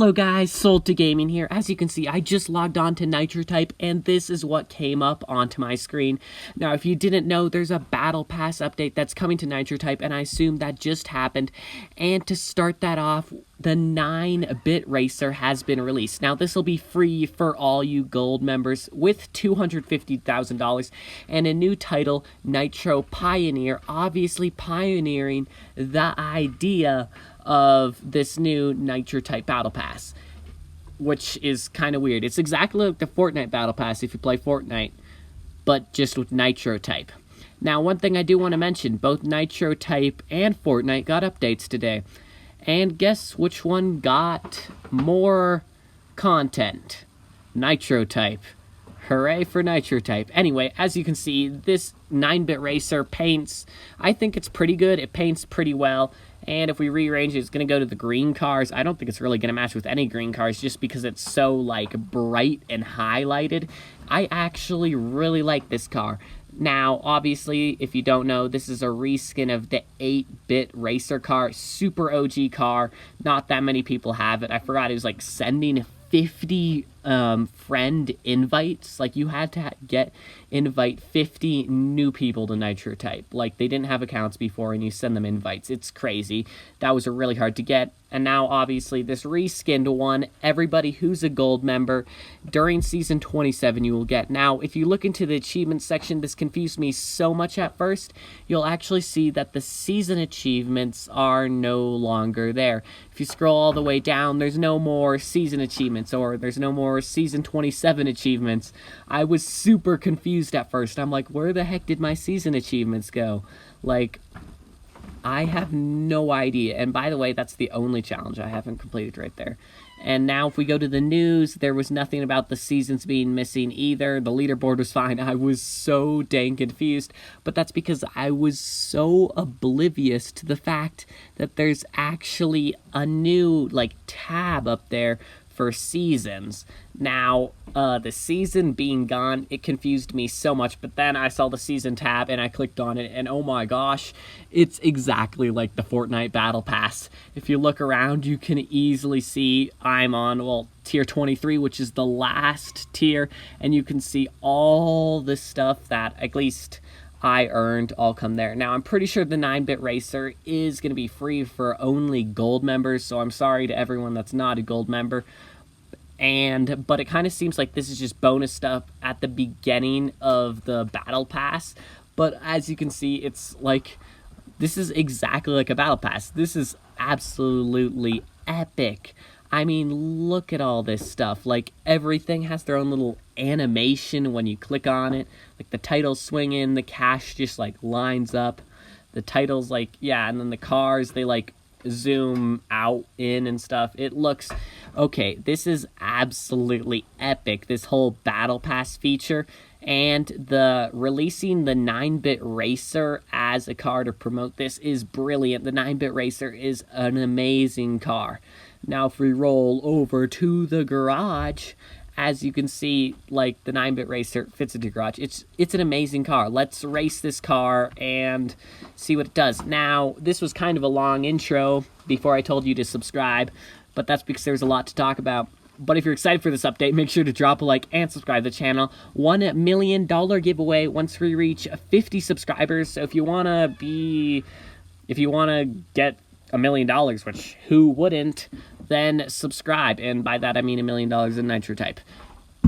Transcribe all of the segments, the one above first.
Hello guys, Sold to Gaming here. As you can see, I just logged on to Nitro Type, and this is what came up onto my screen. Now, if you didn't know, there's a Battle Pass update that's coming to Nitro Type, and I assume that just happened. And to start that off, the 9-bit racer has been released. Now, this will be free for all you gold members with $250,000 and a new title, Nitro Pioneer, obviously pioneering the idea of this new Nitro Type Battle Pass, which is kind of weird. It's exactly like the Fortnite Battle Pass if you play Fortnite, but just with Nitro Type. Now, one thing I do want to mention, both Nitro Type and Fortnite got updates today. And guess which one got more content? Nitro Type. Hooray for Nitro Type. Anyway, as you can see, this 9-bit racer paints, I think it's pretty good. It paints pretty well. And if we rearrange it, it's going to go to the green cars. I don't think it's really going to match with any green cars just because it's so, like, bright and highlighted. I actually really like this car. Now, obviously, if you don't know, this is a reskin of the 8-bit racer car. Super OG car. Not that many people have it. I forgot it was, like, sending 50 friend invites. Like, you had to invite 50 new people to Nitro Type. Like, they didn't have accounts before, and you send them invites. It's crazy. That was really hard to get. And now, obviously, this reskinned one, everybody who's a gold member during Season 27 you will get. Now, if you look into the achievements section, this confused me so much at first. You'll actually see that the season achievements are no longer there. If you scroll all the way down, there's no more season achievements, or there's no more Season 27 achievements. I was super confused at first. I'm like, where the heck did my season achievements go? Like, I have no idea. And by the way, that's the only challenge I haven't completed right there. And now if we go to the news, there was nothing about the seasons being missing either. The leaderboard was fine. I was so dang confused. But that's because I was so oblivious to the fact that there's actually a new, like, tab up there for seasons. Now, the season being gone, it confused me so much, but then I saw the season tab and I clicked on it, and oh my gosh, it's exactly like the Fortnite Battle Pass. If you look around, you can easily see I'm on, well, tier 23, which is the last tier, and you can see all the stuff that at least I earned all come there. Now, I'm pretty sure the 9-bit racer is going to be free for only gold members, so I'm sorry to everyone that's not a gold member. But it kind of seems like this is just bonus stuff at the beginning of the Battle Pass. But as you can see, it's like, this is exactly like a Battle Pass. This is absolutely epic. I mean, look at all this stuff. Like, everything has their own little animation when you click on it. Like, the titles swing in, the cash just, like, lines up. The titles, like, yeah, and then the cars, they, like, zoom out in and stuff. It looks, okay, this is absolutely epic, this whole Battle Pass feature. And releasing the 9-bit racer as a car to promote this is brilliant. The 9-bit racer is an amazing car. Now, if we roll over to the garage, as you can see, like, the 9-bit racer fits into the garage. It's an amazing car. Let's race this car and see what it does. Now, this was kind of a long intro before I told you to subscribe, but that's because there's a lot to talk about. But if you're excited for this update, make sure to drop a like and subscribe to the channel. $1 million giveaway once we reach 50 subscribers. So if you want to get $1 million, which who wouldn't, then subscribe. And by that I mean $1 million in Nitro Type.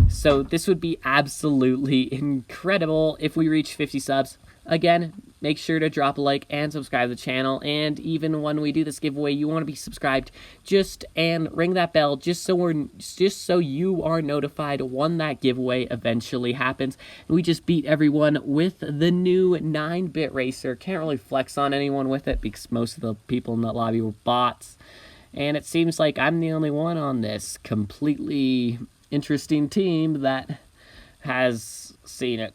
So this would be absolutely incredible if we reach 50 subs. Again, make sure to drop a like and subscribe to the channel. And even when we do this giveaway, you want to be subscribed, and ring that bell just so you are notified when that giveaway eventually happens. And we just beat everyone with the new 9-bit racer. Can't really flex on anyone with it because most of the people in the lobby were bots. And it seems like I'm the only one on this completely interesting team that has seen it.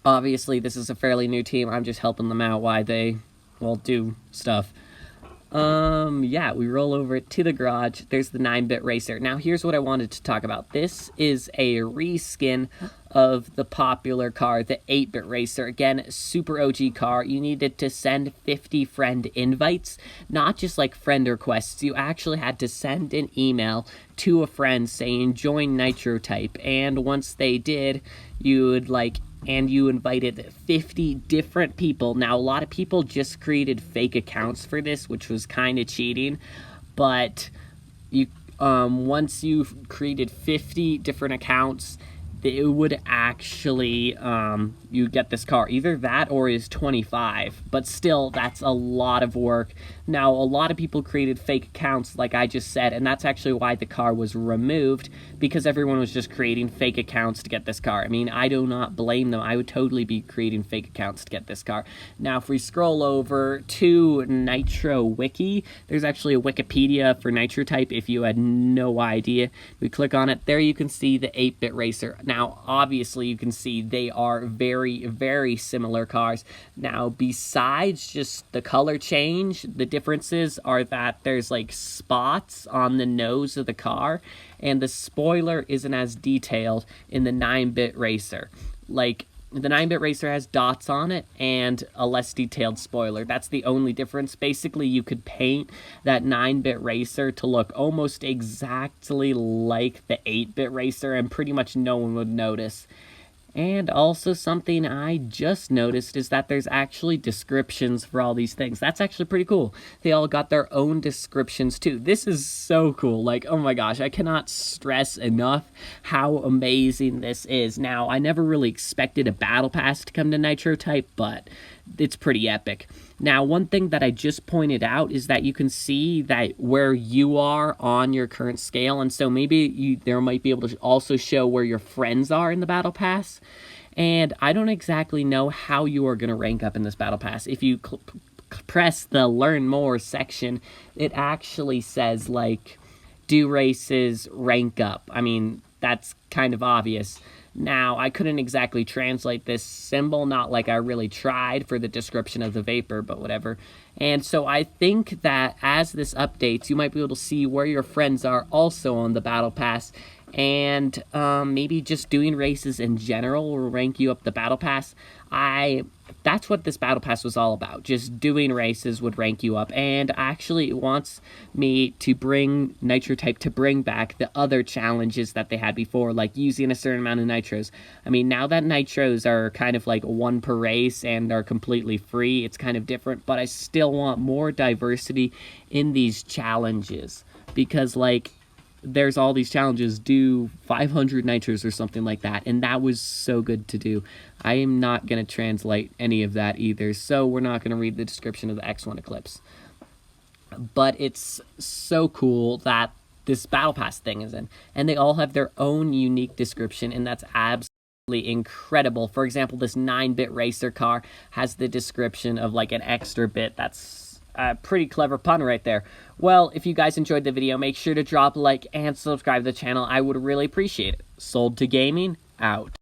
Obviously, this is a fairly new team. I'm just helping them out while they, well, do stuff. Yeah, we roll over to the garage. There's the 9-bit racer. Now, here's what I wanted to talk about. This is a reskin of the popular car, the 8-bit racer. Again, super OG car. You needed to send 50 friend invites, not just like friend requests. You actually had to send an email to a friend saying join Nitro Type, and once they did, you invited 50 different people. Now, a lot of people just created fake accounts for this, which was kind of cheating, but once you've created 50 different accounts, it would actually, you get this car. Either that or is 25, but still, that's a lot of work. Now, a lot of people created fake accounts, like I just said, and that's actually why the car was removed, because everyone was just creating fake accounts to get this car. I mean, I do not blame them. I would totally be creating fake accounts to get this car. Now, if we scroll over to Nitro Wiki, there's actually a Wikipedia for Nitro Type if you had no idea. We click on it. There you can see the 8-bit racer. Now, obviously, you can see they are very, very similar cars. Now, besides just the color change, the differences are that there's like spots on the nose of the car, and the spoiler isn't as detailed in the 9-bit racer. Like, the 9-bit racer has dots on it and a less detailed spoiler. That's the only difference. Basically, you could paint that 9-bit racer to look almost exactly like the 8-bit racer, and pretty much no one would notice. And also something I just noticed is that there's actually descriptions for all these things. That's actually pretty cool. They all got their own descriptions too. This is so cool. Like, oh my gosh, I cannot stress enough how amazing this is. Now, I never really expected a battle pass to come to Nitro Type, but it's pretty epic. Now, one thing that I just pointed out is that you can see that where you are on your current scale, and so maybe there might be able to also show where your friends are in the battle pass. And I don't exactly know how you are going to rank up in this battle pass. If you press the learn more section, it actually says like do races, rank up. I mean, that's kind of obvious. Now, I couldn't exactly translate this symbol, not like I really tried for the description of the vapor, but whatever. And so I think that as this updates, you might be able to see where your friends are also on the battle pass, and maybe just doing races in general will rank you up the battle pass. That's what this battle pass was all about. Just doing races would rank you up, and actually it wants me to bring Nitro Type to bring back the other challenges that they had before, like using a certain amount of nitros. I mean, now that nitros are kind of like one per race and are completely free, it's kind of different, but I still want more diversity in these challenges, because like there's all these challenges, do 500 nitros or something like that, and that was so good to do. I am not going to translate any of that either, so we're not going to read the description of the X1 Eclipse. But it's so cool that this Battle Pass thing is in, and they all have their own unique description, and that's absolutely incredible. For example, this 9-bit racer car has the description of like an extra bit. That's a pretty clever pun right there. Well, if you guys enjoyed the video, make sure to drop a like and subscribe to the channel. I would really appreciate it. Sold to Gaming, out.